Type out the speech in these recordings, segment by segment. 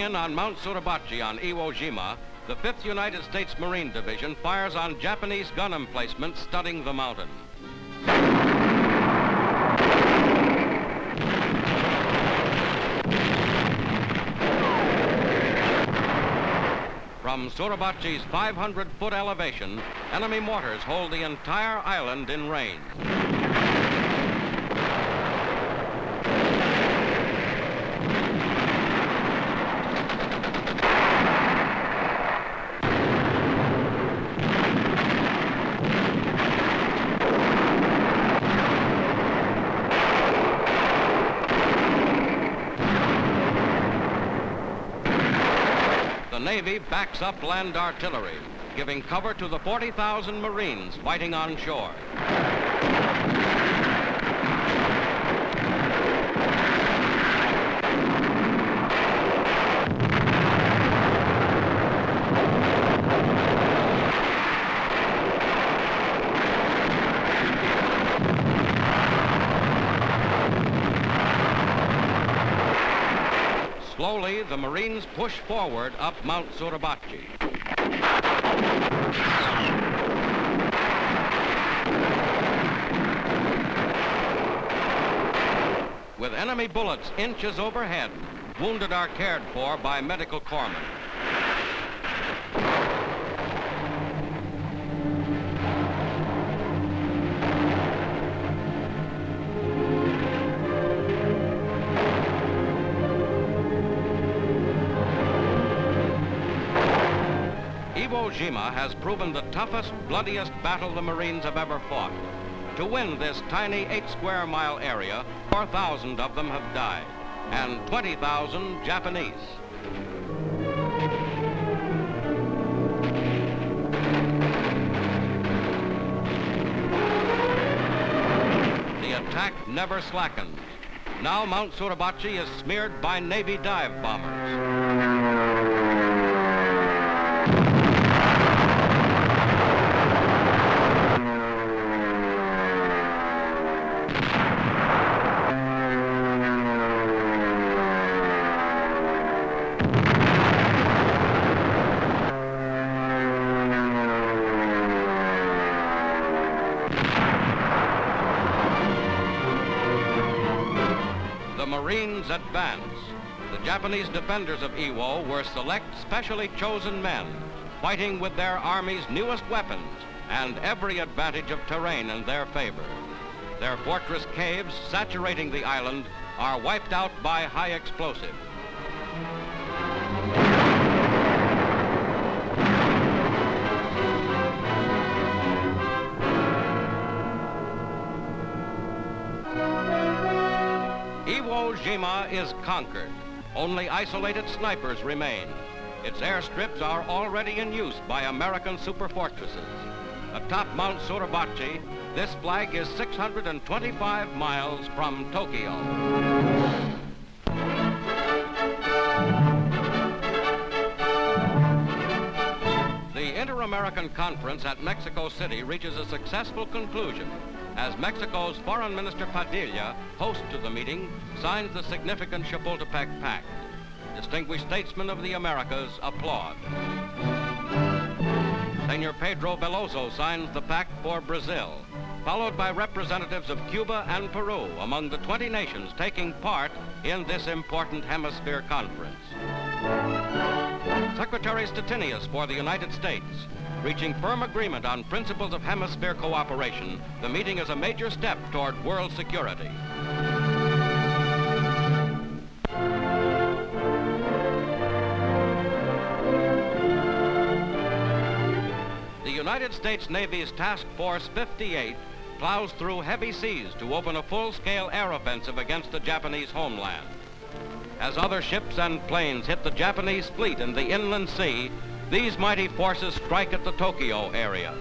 in on Mount Suribachi on Iwo Jima, the 5th United States Marine Division fires on Japanese gun emplacements studding the mountain. From Suribachi's 500-foot elevation, enemy mortars hold the entire island in range. The Navy backs up land artillery, giving cover to the 40,000 Marines fighting on shore. Slowly, the Marines push forward up Mount Suribachi. With enemy bullets inches overhead, wounded are cared for by medical corpsmen. Iwo Jima has proven the toughest, bloodiest battle the Marines have ever fought. To win this tiny 8-square-mile area, 4,000 of them have died, and 20,000 Japanese. The attack never slackens. Now Mount Suribachi is smeared by Navy dive bombers. The Marines advance. The Japanese defenders of Iwo were select, specially chosen men, fighting with their army's newest weapons and every advantage of terrain in their favor. Their fortress caves, saturating the island, are wiped out by high explosive. Iwo Jima is conquered. Only isolated snipers remain. Its airstrips are already in use by American superfortresses. Atop Mount Suribachi, this flag is 625 miles from Tokyo. The Inter-American Conference at Mexico City reaches a successful conclusion as Mexico's Foreign Minister Padilla, host to the meeting, signs the significant Chapultepec Pact. Distinguished statesmen of the Americas applaud. Senor Pedro Veloso signs the pact for Brazil, followed by representatives of Cuba and Peru among the 20 nations taking part in this important hemisphere conference. Secretary Stettinius for the United States, reaching firm agreement on principles of hemisphere cooperation, the meeting is a major step toward world security. The United States Navy's Task Force 58 plows through heavy seas to open a full-scale air offensive against the Japanese homeland. As other ships and planes hit the Japanese fleet in the inland sea, these mighty forces strike at the Tokyo area.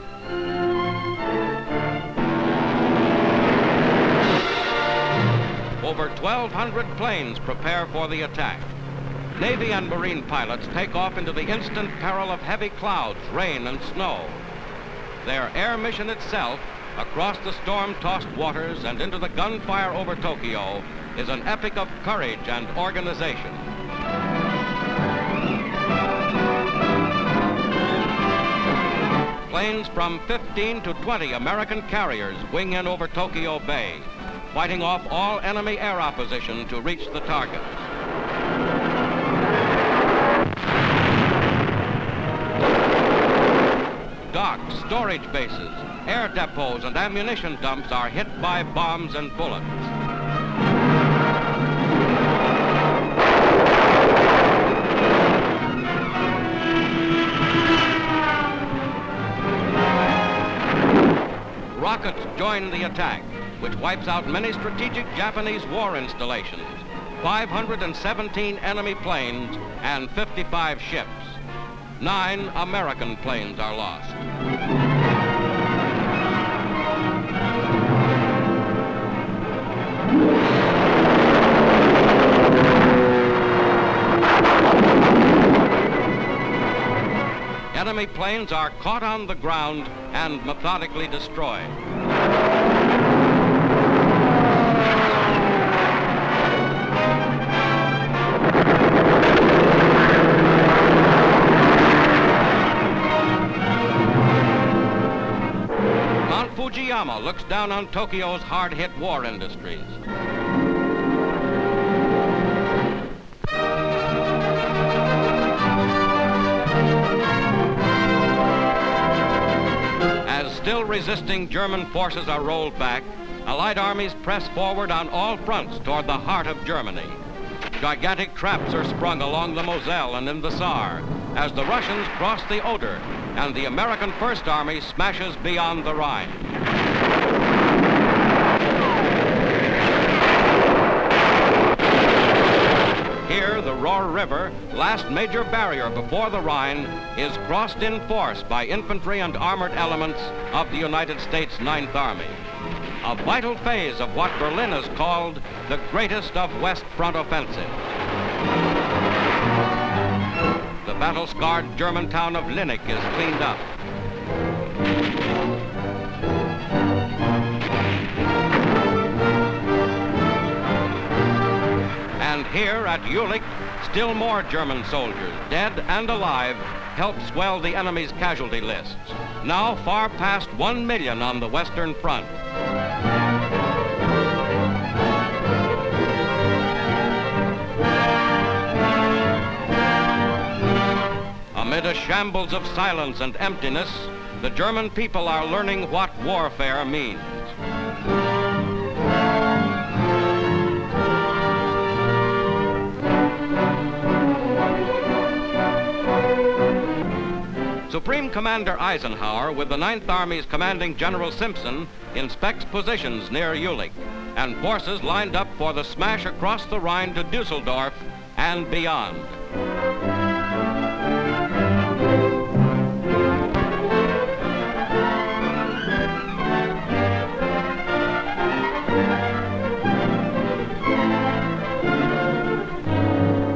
Over 1,200 planes prepare for the attack. Navy and Marine pilots take off into the instant peril of heavy clouds, rain, and snow. Their air mission itself, across the storm-tossed waters and into the gunfire over Tokyo, is an epic of courage and organization. planes from 15 to 20 American carriers wing in over Tokyo Bay, fighting off all enemy air opposition to reach the target. Docks, storage bases, air depots, and ammunition dumps are hit by bombs and bullets. Rockets join the attack, which wipes out many strategic Japanese war installations, 517 enemy planes, and 55 ships. 9 American planes are lost. Enemy planes are caught on the ground and methodically destroyed. Mount Fujiyama looks down on Tokyo's hard-hit war industries. Still resisting German forces are rolled back, Allied armies press forward on all fronts toward the heart of Germany. Gigantic traps are sprung along the Moselle and in the Saar as the Russians cross the Oder and the American First Army smashes beyond the Rhine. Here, the Rohr River, last major barrier before the Rhine, is crossed in force by infantry and armored elements of the United States Ninth Army. A vital phase of what Berlin has called the greatest of West Front offensives. The battle-scarred German town of Linnick is cleaned up. And here at Jülich, still more German soldiers, dead and alive, help swell the enemy's casualty lists. Now far past 1 million on the Western Front. Amid a shambles of silence and emptiness, the German people are learning what warfare means. Supreme Commander Eisenhower, with the Ninth Army's commanding General Simpson, inspects positions near Jülich and forces lined up for the smash across the Rhine to Dusseldorf and beyond.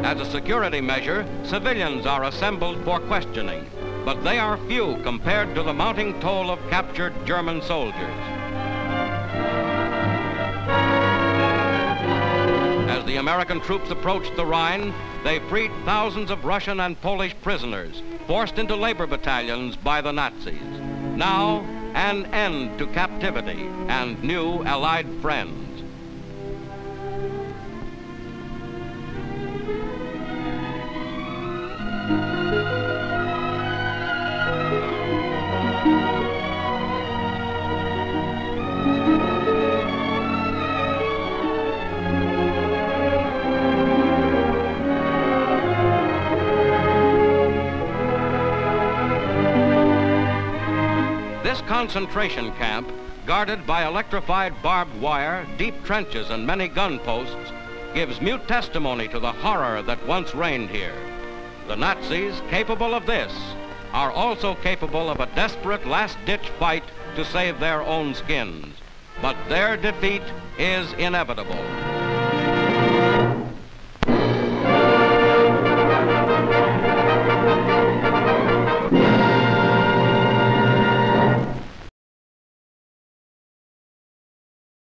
As a security measure, civilians are assembled for questioning, but they are few compared to the mounting toll of captured German soldiers. As the American troops approached the Rhine, they freed thousands of Russian and Polish prisoners, forced into labor battalions by the Nazis. Now, an end to captivity and new Allied friends. This concentration camp, guarded by electrified barbed wire, deep trenches, and many gun posts, gives mute testimony to the horror that once reigned here. The Nazis, capable of this, are also capable of a desperate last-ditch fight to save their own skins. But their defeat is inevitable.